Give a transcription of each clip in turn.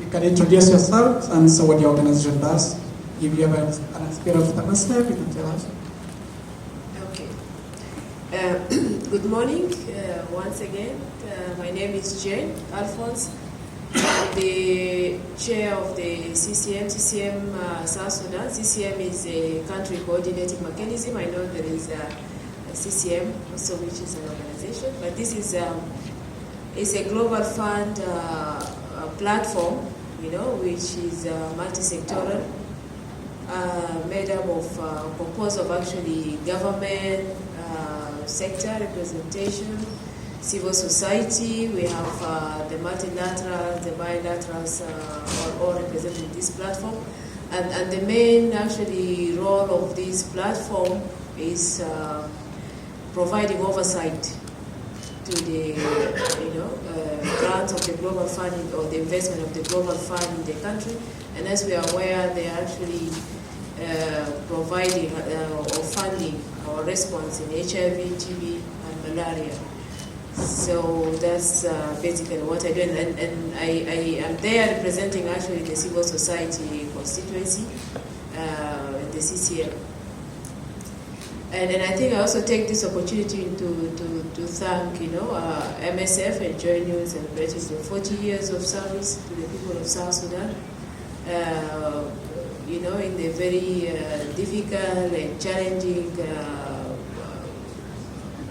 you can introduce yourself and so what your organization does. If you have an experience with MSF, you can tell us. Okay. Good morning once again. My name is Jane Alphonse. I'm the chair of the CCM, South Sudan. CCM is a country coordinating mechanism. I know there is a CCM also, which is an organization, but this is a global fund platform, which is multi-sectoral, made up of composed of actually government sector representation, civil society. We have the multilaterals, the bilaterals, all represented in this platform. And the main actually role of this platform is providing oversight to the grants of the global fund or the investment of the global fund in the country. And as we are aware, they are actually providing or funding our response in HIV, TB, and malaria. So that's basically what I do, and I am there representing actually the civil society constituency, the CCM. And I think I also take this opportunity to thank MSF and join you in celebrating the 40 years of service to the people of South Sudan. In a very difficult and challenging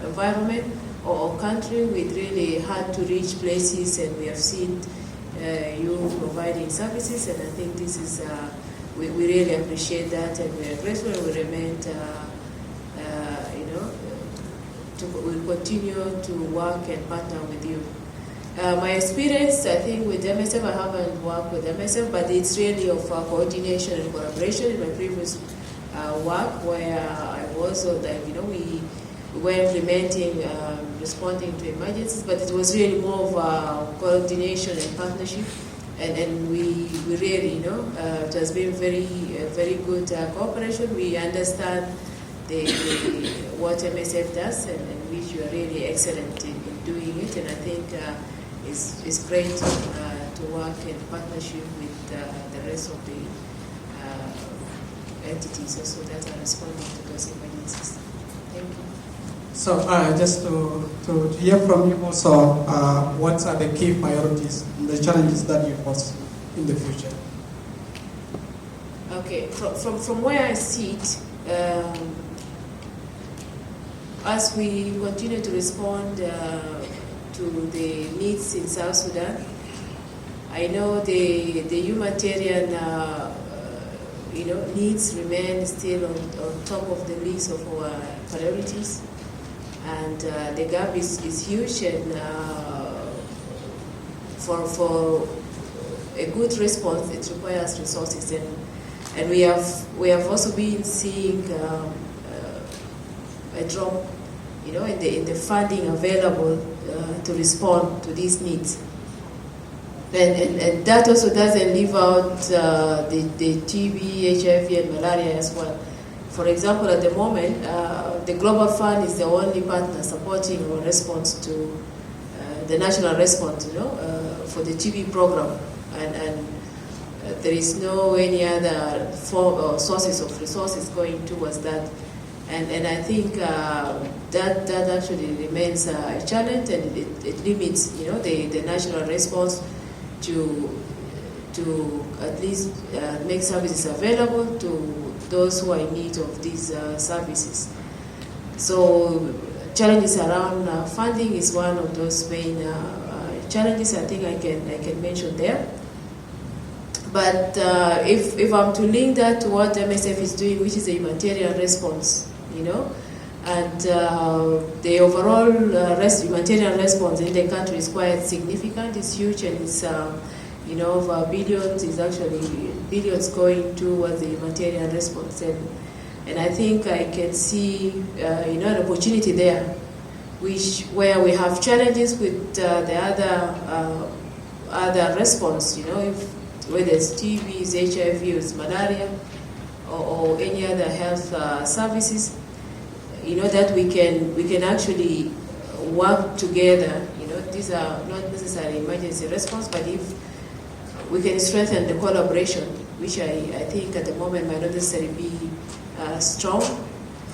environment or country with really hard to reach places, and we have seen you providing services, and I think this is we really appreciate that, and we are grateful, and we remain we'll continue to work and partner with you. My experience, I think, with MSF, I haven't worked with MSF, but it's really of coordination and collaboration in my previous work, where I was, we were implementing, responding to emergencies, but it was really more of coordination and partnership, and we really, it has been very good cooperation. We understand what MSF does, and which you are really excellent in doing it, and I think it's great to work in partnership with the rest of the entities also that are responding to those emergencies. Thank you. So just to hear from you also, what are the key priorities and the challenges that you face in the future? Okay, from where I sit, as we continue to respond to the needs in South Sudan, I know the humanitarian needs remain still on top of the list of our priorities, and the gap is huge, and for a good response, it requires resources, and we have also been seeing a drop, in the funding available to respond to these needs. And that also doesn't leave out the TB, HIV, and malaria as well. For example, at the moment, the Global Fund is the only partner supporting our response to the national response, for the TB program. And there is no any other form or sources of resources going towards that. And I think that actually remains a challenge, and it limits, the national response to at least make services available to those who are in need of these services. So challenges around funding is one of those main challenges I think I can mention there. But if I'm to link that to what MSF is doing, which is a humanitarian response, and the overall humanitarian response in the country is quite significant. It's huge, and it's billions is actually billions going towards the humanitarian response, and I think I can see an opportunity there, where we have challenges with the other response, whether it's TB, HIV, it's malaria, or any other health services, that we can actually work together. These are not necessarily emergency response, but if we can strengthen the collaboration, which I think at the moment might not necessarily be strong.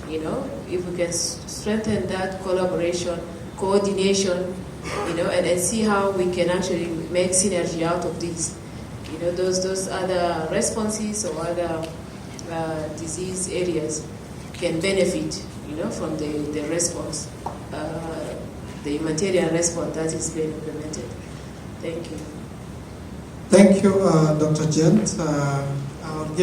If we can strengthen that collaboration, coordination, and see how we can actually make synergy out of this. Those other responses or other disease areas can benefit, from the response, the humanitarian response that is being implemented. Thank you. Thank you, Dr. Gent. I'll give